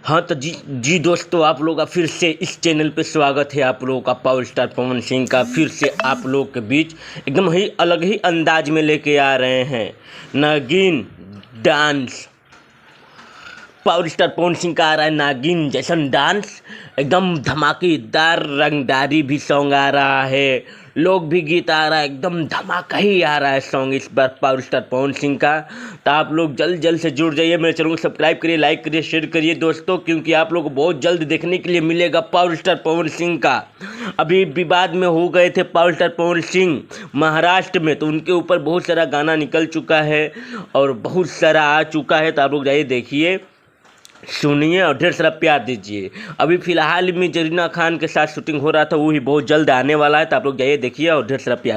हाँ तो जी दोस्तों, आप लोग का फिर से इस चैनल पे स्वागत है। आप लोगों का पावर स्टार पवन सिंह का फिर से आप लोग के बीच एकदम ही अलग ही अंदाज में लेके आ रहे हैं नागिन dance. Power star Pawan Singh का आ रहा है नागिन जैसन डांस, एकदम धमाकेदार रंगदारी भी सॉन्ग आ रहा है, लोग भी गीत आ रहा है, एकदम धमाका ही आ रहा है सॉन्ग इस बार पावर स्टार पवन सिंह का। तो आप लोग जल्द से जुड़ जाइए, मेरे चैनल को सब्सक्राइब करिए, लाइक करिए, शेयर करिए दोस्तों, क्योंकि आप लोग को बहुत जल्द देखने के लिए मिलेगा पावर स्टार पवन सिंह का। अभी विवाद में हो गए थे पावर स्टार पवन सिंह महाराष्ट्र में, तो उनके ऊपर बहुत सारा गाना निकल चुका है और बहुत सारा आ चुका है। तो आप लोग जाइए देखिए, सुनिए और ढेर सारा प्यार दीजिए। अभी फिलहाल में जरीना खान के साथ शूटिंग हो रहा था, वो ही बहुत जल्द आने वाला है। तो आप लोग जाइए देखिए और ढेर सारा प्यार